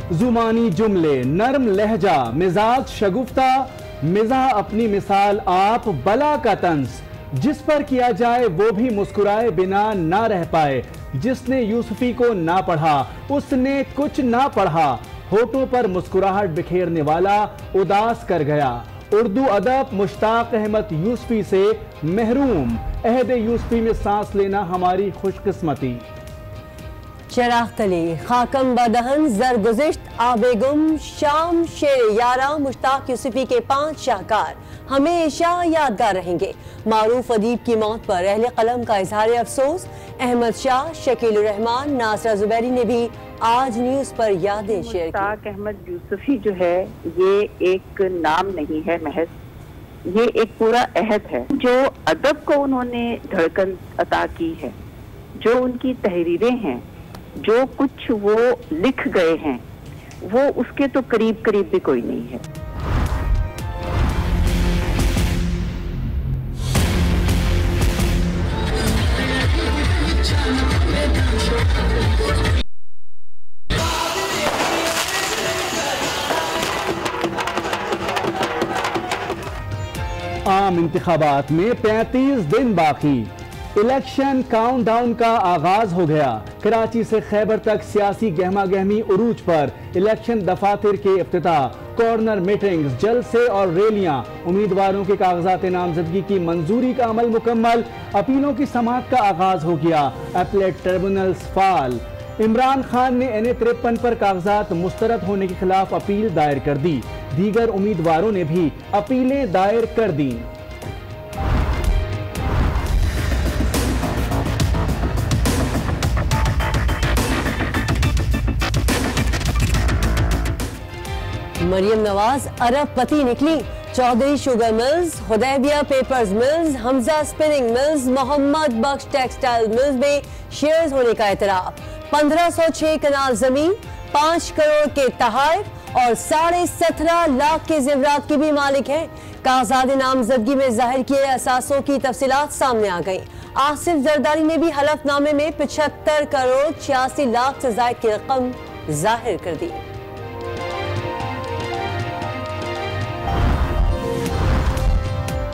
जुमानी जुमले, नरम लहजा, मिजाज शगुफ्ता, मिजाह अपनी मिसाल आप, बला का तंज, जिस पर किया जाए वो भी मुस्कुराए बिना ना रह पाए। जिसने यूसुफी को ना पढ़ा उसने कुछ ना पढ़ा, होठों पर मुस्कुराहट बिखेरने वाला उदास कर गया। उर्दू अदब मुश्ताक अहमद यूसुफी से महरूम, अहद यूसुफी में सांस लेना हमारी खुशकिस्मती। चिराग तली, खाकम बदहन, जरगुज़िश्त, आबेगुम, शाम, शेर यारा, मुश्ताक यूसुफी के 5 शाहकार हमेशा यादगार रहेंगे। मारूफ अदीब की मौत पर अहले कलम का इजहार अफसोस। अहमद शाह, शकील रहमान, नासरा जुबैरी ने भी आज न्यूज पर यादें शेयर की। मुश्ताक अहमद यूसुफी जो है ये एक नाम नहीं है महज, ये एक पूरा अहद है। जो अदब को उन्होंने धड़कन अता की है, जो उनकी तहरीरें हैं, जो कुछ वो लिख गए हैं, वो उसके तो करीब करीब भी कोई नहीं है। आम इंतखाबात में 35 दिन बाकी, इलेक्शन काउंटडाउन का आगाज हो गया। कराची से खैबर तक सियासी गहमा गहमी उरूज पर। इलेक्शन दफातर के इफ्तिताह, कॉर्नर मीटिंग्स, जलसे और रैलियां। उम्मीदवारों के कागजात नामजदगी की मंजूरी का अमल मुकम्मल। अपीलों की समाअत का आगाज हो गया। अपीलेट ट्रिब्यूनल्स फाल। इमरान खान ने NA-53 पर कागजात मुस्तरद होने के खिलाफ अपील दायर कर दी। दीगर उम्मीदवारों ने भी अपीलें दायर कर दी। मरियम नवाज अरबपति निकली। Chaudhry sugar mills, Hudaibiya papers mills, Hamza spinning mills, Mohammad Bakhsh textile mills में शेयर्स होने का इतराफ। 1506 कनाल जमीन, 5 करोड़ के तहाइफ और 17.5 लाख के जेवरात की भी मालिक है। कागजात नामजदगी में जाहिर किए असासों की तफसीलात सामने आ गई। आसिफ जरदारी ने भी हलफनामे में 75 करोड़ 86 लाख से जायद की रकम जाहिर कर दी।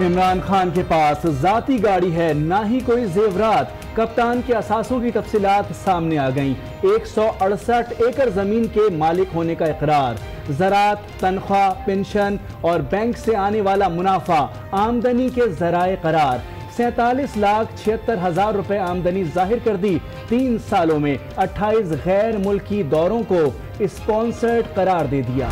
इमरान खान के पास जाती गाड़ी है, ना ही कोई जेवरात। कप्तान के असासों की तफसीलात सामने आ गईं। 168 एकड़ जमीन के मालिक होने का इकरार। ज़रात, तनख्वाह, पेंशन और बैंक से आने वाला मुनाफा आमदनी के जराए करार। 47,76,000 रुपए आमदनी जाहिर कर दी। 3 सालों में 28 गैर मुल्की दौरों को स्पॉन्सर्ड करार दे दिया।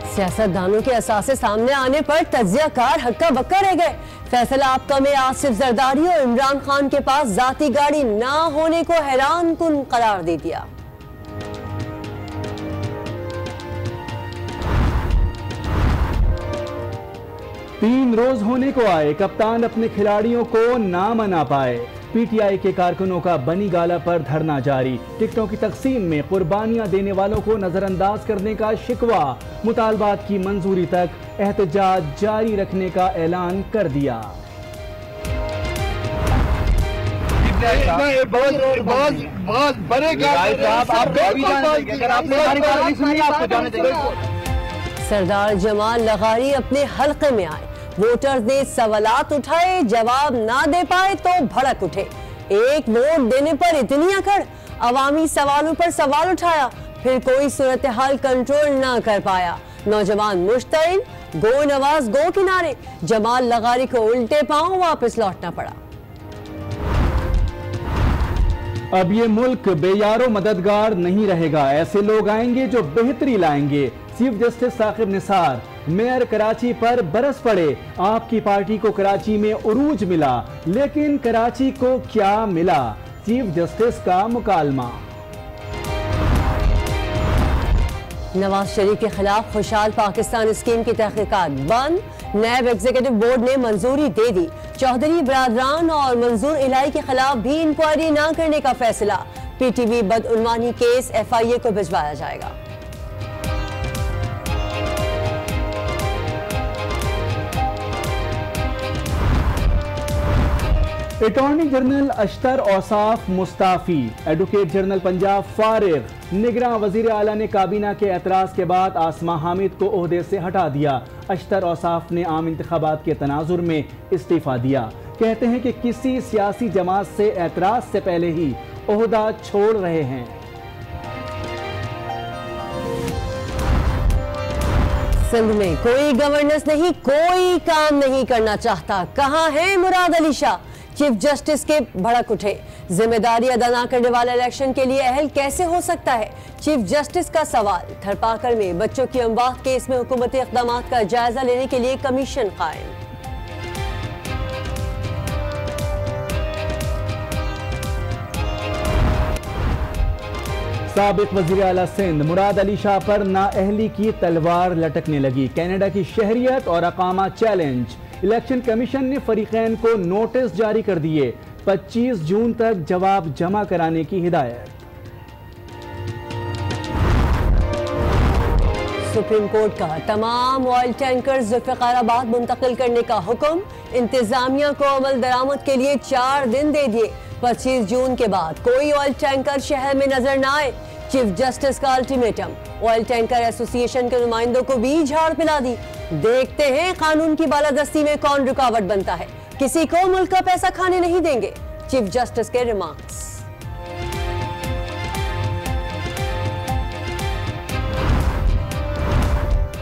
सियासतदानों के असासे सामने आने पर तज्जियाकार हक्का बक्का रह गए। फैसला आपका में आसिफ जरदारी और इमरान खान के पास जाती गाड़ी ना होने को हैरान कुन करार दे दिया। तीन रोज होने को आए, कप्तान अपने खिलाड़ियों को ना मना पाए। PTI के कारकुनों का बनी गाला पर धरना जारी। टिकटों की तकसीम में कुर्बानियां देने वालों को नजरअंदाज करने का शिकवा। मुतालबात की मंजूरी तक एहतजाज जारी रखने का ऐलान कर दिया। सरदार जमाल लगारी अपने हल्के में आए। वोटर्स ने सवालात उठाए, जवाब ना दे पाए तो भड़क उठे। एक वोट देने पर इतनी अकड़, अवामी सवालों पर सवाल उठाया, फिर कोई सूरत हाल कंट्रोल ना कर पाया। नौजवान मुश्तइल, गो नवाज गो किनारे। जमाल लगारी को उल्टे पांव वापस लौटना पड़ा। अब ये मुल्क बेयारो मददगार नहीं रहेगा। ऐसे लोग आएंगे जो बेहतरी लाएंगे। Chief justice Saqib Nisar, mayor Karachi पर बरस पड़े। आपकी पार्टी को कराची में उरूज मिला, लेकिन कराची को क्या मिला? चीफ जस्टिस का मुकालमा। नवाज शरीफ के खिलाफ खुशहाल पाकिस्तान स्कीम की तहकीकात बंद। नैब एग्जीक्यूटिव बोर्ड ने मंजूरी दे दी। चौधरी बरादरान और मंजूर इलाही के खिलाफ भी इंक्वायरी न करने का फैसला। PTV बदउनवानी केस FIA को भिजवाया जाएगा। अटॉर्नी जनरल अशतर औसाफ मुस्ताफी, एडवोकेट जनरल पंजाब फारिग। निगरान वजीर आला ने काबीना के एतराज़ के बाद आसमा हामिद को ओहदे से हटा दिया। अशतर औसाफ ने आम इंतखाबात के तनाजुर में इस्तीफ़ा दिया। कहते हैं कि किसी सियासी जमात से एतराज़ से पहले ही ओहदा छोड़ रहे हैं। सिंध में कोई गवर्नेंस नहीं, कोई काम नहीं करना चाहता। कहां है मुराद अली शाह? चीफ जस्टिस के भड़क उठे। जिम्मेदारी अदा न करने वाला इलेक्शन के लिए अहल कैसे हो सकता है? चीफ जस्टिस का सवाल। थरपाकर में बच्चों की अमवात केस में हुकूमती इक़दामात का जायजा लेने के लिए कमीशन कायम। साबिक वज़ीर आला सिंध मुराद अली शाह पर नाअहली की तलवार लटकने लगी। कनाडा की शहरियत और अकामा चैलेंज। इलेक्शन कमीशन ने फरीकैन को नोटिस जारी कर दिए। 25 जून तक जवाब जमा कराने की हिदायत। सुप्रीम कोर्ट का तमाम ऑयल टैंकर्स ज़ुल्फ़िकाराबाद मुंतकिल करने का हुक्म। इंतजामिया को अमल दरामद के लिए 4 दिन दे दिए। 25 जून के बाद कोई ऑयल टैंकर शहर में नजर न आए। चीफ जस्टिस का अल्टीमेटम। ऑयल टैंकर एसोसिएशन के नुमाइंदों को भी झाड़ पिला दी। देखते हैं कानून की बालादस्ती में कौन रुकावट बनता है। किसी को मुल्क का पैसा खाने नहीं देंगे। चीफ जस्टिस के रिमार्क्स।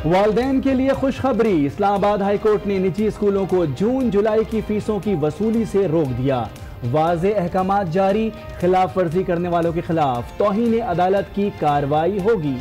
वालिदैन के लिए खुशखबरी। इस्लामाबाद हाई कोर्ट ने निजी स्कूलों को जून जुलाई की फीसों की वसूली से रोक दिया। वाज़े अहकामात जारी। खिलाफ वर्जी करने वालों के खिलाफ तौहीन अदालत की कार्रवाई होगी।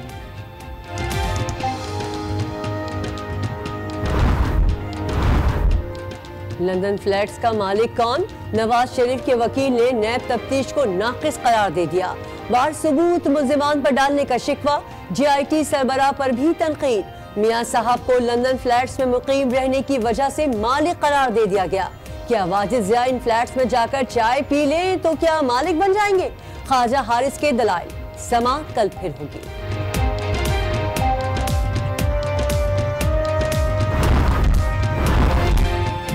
लंदन फ्लैट्स का मालिक कौन? नवाज शरीफ के वकील ने नैब तफ्तीश को नाकिस करार दे दिया। बार सबूत मुल्जिमान पर डालने का शिकवा। GIT सरबराह पर भी तनकीद। मियां साहब को लंदन फ्लैट्स में मुकीम रहने की वजह से मालिक करार दे दिया गया। क्या वाजिद ज़िया इन फ्लैट्स में जाकर चाय पी लें तो क्या मालिक बन जाएंगे? ख्वाजा हारिस के दलाइल। समाअत कल फिर होगी।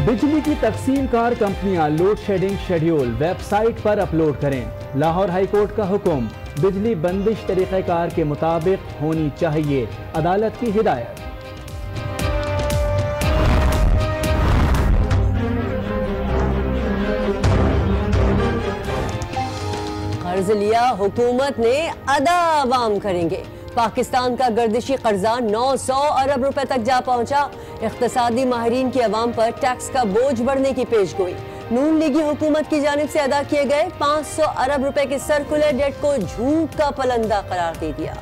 बिजली की तकसीम कार कंपनियां लोड शेडिंग शेड्यूल वेबसाइट पर अपलोड करें। लाहौर हाई कोर्ट का हुक्म। बिजली बंदिश तरीक़ेकार के मुताबिक होनी चाहिए। अदालत की हिदायत। कर्ज लिया हुकूमत ने, अदा आवाम करेंगे। पाकिस्तान का गर्दिशी कर्जा 900 अरब रुपए तक जा पहुंचा। इख्तिसादी माहिरीन की अवाम पर टैक्स का बोझ बढ़ने की पेशगोई। नून लीगी हुकूमत की जानिब से अदा किए गए 500 अरब रुपए के सर्कुलर डेट को झूठ का पलंदा करार दे दिया।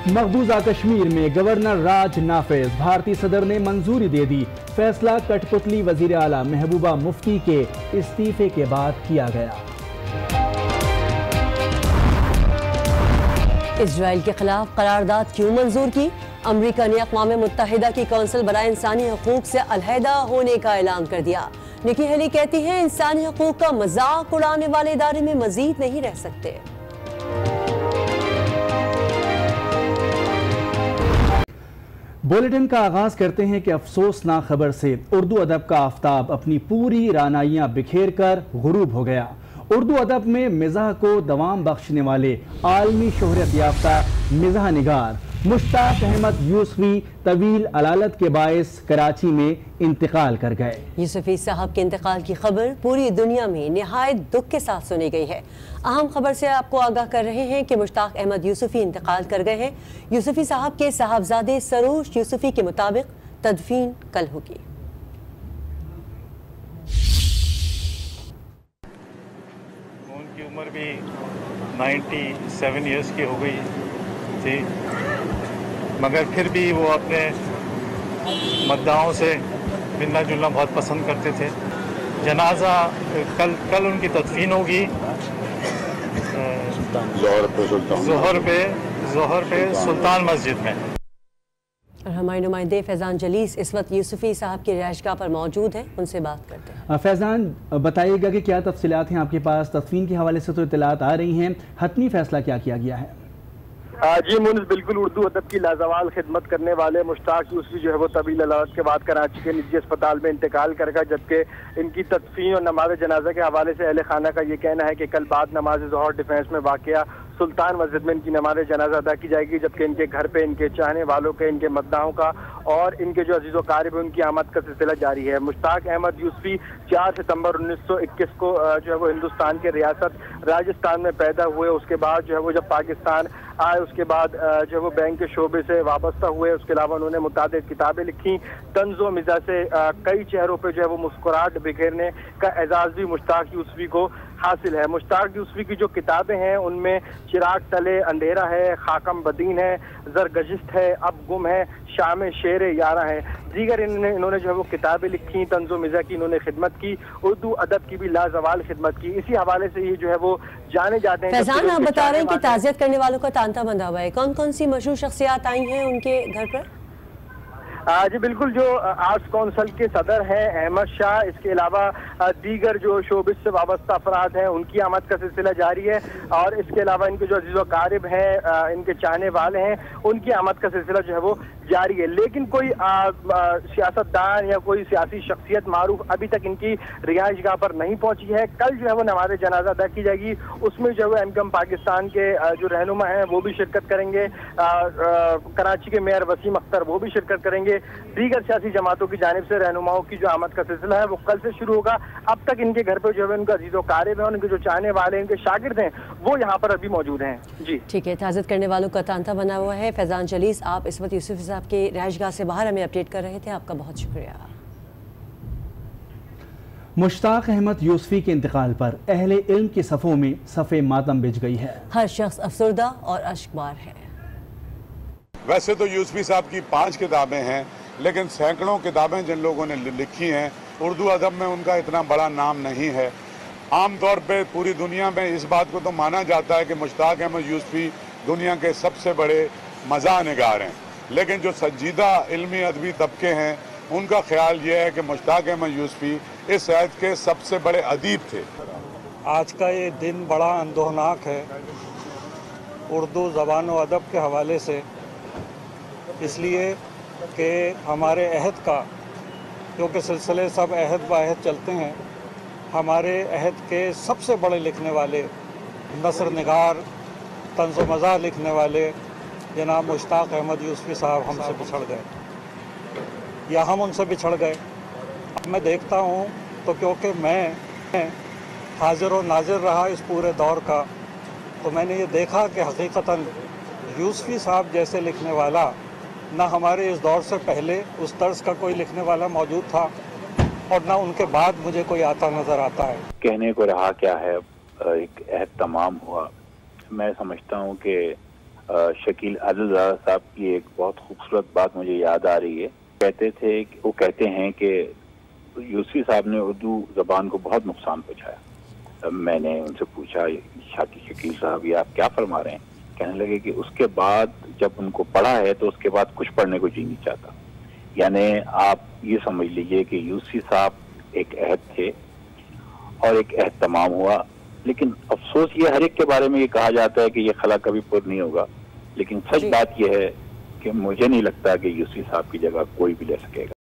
मकबूजा कश्मीर में गवर्नर राज नाफिज। भारतीय सदर ने मंजूरी दे दी। फैसला कठपुतली वजीर आला महबूबा मुफ्ती के इस्तीफे के बाद किया गया। इजराइल के खिलाफ करारदाद क्यों मंजूर की? अमरीका ने अक़वाम मुत्तहिदा की कौंसिल बराए इंसानी हकूक से अलहदा होने का ऐलान कर दिया। निकी हेली कहती है इंसानी हकूक का मजाक उड़ाने वाले इदारे में मजीद नहीं रह सकते। बुलेटिन का आगाज करते हैं कि अफसोसनाक खबर से। उर्दू अदब का आफताब अपनी पूरी रानाइयाँ बिखेर कर गुरूब हो गया। उर्दू अदब में मिज़ाह को दवाम बख्शने वाले आलमी शोहरत याफ्ता मिज़ाह निगार मुश्ताक अहमद यूसुफी तवील अलालत के बायस कराची में इंतकाल कर गए। यूसुफी साहब के इंतकाल की खबर पूरी दुनिया में निहायत दुख के साथ सुनी गई है। अहम खबर से आपको आगाह कर रहे हैं कि मुश्ताक अहमद यूसुफी इंतकाल कर गए हैं। यूसुफी साहब के साहबजादे सरोश यूसुफी के मुताबिक तदफीन कल होगी। उनकी उम्र भी 97 ईयर्स की हो गई थी, मगर फिर भी वो अपने मद्दाओं से मिलना जुलना बहुत पसंद करते थे। जनाजा कल उनकी तदफीन होगी ज़ोहर पे सुल्तान मस्जिद में। और हमारे नुमाइंदे फैज़ान जलीस इस वक्त यूसुफी साहब की रिहाइशगाह पर मौजूद हैं, उनसे बात करते हैं। फैज़ान, बताइएगा कि क्या तफसीलात हैं आपके पास? तदफीन के हवाले से तो इत्तलात आ रही हैं, हतमी फैसला क्या किया गया है? जी मुन्स, बिल्कुल उर्दू अदब की लाजवाल खिदमत करने वाले मुश्ताक यूसुफी जो है वो तवील अदालत के बाद कराची के निजी अस्पताल में इंतकाल करेगा, जबकि इनकी तदफीन और नमाज जनाजा के हवाले से अहले खाना का ये कहना है कि कल बाद नमाज ज़ोहर डिफेंस में वाक़या सुल्तान मस्जिद में इनकी नमाज जनाजा अदा की जाएगी, जबकि इनके घर पे इनके चाहने वालों के, इनके मद्दाहों का और इनके जो अजीज़ व क़ारिब है उनकी आमद का सिलसिला जारी है। मुश्ताक अहमद यूसुफी 4 सितंबर 1921 को जो है वो हिंदुस्तान के रियासत राजस्थान में पैदा हुए। उसके बाद जो है वो जब पाकिस्तान आए उसके बाद जो है वो बैंक के शोबे से वाबस्ता हुए। उसके अलावा उन्होंने मुतादिद किताबें लिखी। तंज़ो मिज़ा से कई चेहरों पे जो है वो मुस्कुराहट बिखेरने का एजाज़ भी मुश्ताक यूसुफी को हासिल है। मुश्ताक यूसुफी की जो किताबें हैं उनमें चिराग तले अंधेरा है, खाकम बदीन है, ज़रगशित है, अब गुम है, शाम शेर यारा है, दीगर इन्होंने जो है वो किताबें लिखी। तंज़ो मिज़ा की इन्होंने खिदमत की, उर्दू अदब की भी लाजवाल खिदमत की। इसी हवाले से ये जो है वो जाने जाते हैं। फैजान, आप बता रहे हैं कि ताज़ियत करने वालों का तांता बंधा हुआ है, कौन कौन सी मशहूर शख्सियात आई हैं उनके घर पर? जी बिल्कुल, जो आर्ट्स काउंसिल के सदर हैं अहमद शाह, इसके अलावा दीगर जो शोबिस से वाबस्ता अफराद हैं उनकी आमद का सिलसिला जारी है, और इसके अलावा इनके जो अजीज़ व क़ारिब हैं, इनके चाहने वाले हैं, उनकी आमद का सिलसिला जो है वो जारी है। लेकिन कोई सियासतदान या कोई सियासी शख्सियत मारूफ अभी तक इनकी रिहाइशगाह पर नहीं पहुंची है। कल जो है वो नमाज जनाजा अदा की जाएगी, उसमें जो है एमकम पाकिस्तान के जो रहनुमा हैं वो भी शिरकत करेंगे, कराची के मेयर वसीम अख्तर वो भी शिरकत करेंगे। दीगर सियासी जमातों की जानिब से रहनुमाओं की जो आमद का सिलसिला है वो कल से शुरू होगा। अब तक इनके घर पर जो है उनका अजीज़ व क़ारिब है, उनके जो चाहने वाले इनके शागिर्द हैं वो यहाँ पर अभी मौजूद हैं। जी ठीक है, ताज़ियत करने वालों का तांता बना हुआ है। फैजान जलीस, आप इस वक्त यूसुफी साहब के रिहाइशगाह से बाहर हमें अपडेट कर रहे थे, आपका बहुत शुक्रिया। मुश्ताक अहमद यूसुफी के इंतकाल पर अहले इल्म की सफ़ों में सफ़े मातम बिछ गई है। हर शख्स अफसरदा और अश्कबार है। वैसे तो यूसुफी साहब की 5 किताबें हैं, लेकिन सैकड़ों किताबें जिन लोगों ने लिखी हैं, उर्दू अदब में उनका इतना बड़ा नाम नहीं है। आम तौर पे पूरी दुनिया में इस बात को तो माना जाता है कि मुश्ताक अहमद यूसुफी दुनिया के सबसे बड़े मज़ाह निगार हैं, लेकिन जो संजीदा इल्मी अदबी तबके हैं उनका ख्याल ये है कि मुश्ताक अहमद यूसुफी इस अहद के सबसे बड़े अदीब थे। आज का ये दिन बड़ा अंदोहनाक है उर्दू ज़बान व अदब के हवाले से, इसलिए कि हमारे अहद का, क्योंकि सिलसिले सब अहद व अहद चलते हैं, हमारे अहद के सबसे बड़े लिखने वाले, नसर निगार, तंज़ो मज़ाह लिखने वाले जनाब मुश्ताक अहमद यूसुफी साहब हमसे बिछड़ गए, या हम उनसे बिछड़ गए। अब मैं देखता हूँ तो क्योंकि मैं हाजिर और नाजिर रहा इस पूरे दौर का, तो मैंने ये देखा कि हकीकतन यूसुफी साहब जैसे लिखने वाला ना हमारे इस दौर से पहले उस तर्ज का कोई लिखने वाला मौजूद था, और ना उनके बाद मुझे कोई आता नज़र आता है। कहने को रहा क्या है, एक अहद तमाम हुआ। मैं समझता हूँ कि शकील आदिल साहब की एक बहुत खूबसूरत बात मुझे याद आ रही है। वो कहते हैं कि यूसुफी साहब ने उर्दू ज़बान को बहुत नुकसान पहुँचाया। मैंने उनसे पूछा, शकील साहब ये आप क्या फरमा रहे हैं? कहने लगे कि उसके बाद जब उनको पढ़ा है तो उसके बाद कुछ पढ़ने को जी नहीं चाहता। यानी आप ये समझ लीजिए कि यूसुफी साहब एक अहद थे और एक अहद तमाम हुआ। लेकिन अफसोस ये हर एक के बारे में ये कहा जाता है कि ये खला कभी पूर्ण नहीं होगा, लेकिन सच बात यह है कि मुझे नहीं लगता कि यूसुफी साहब की जगह कोई भी ले सकेगा।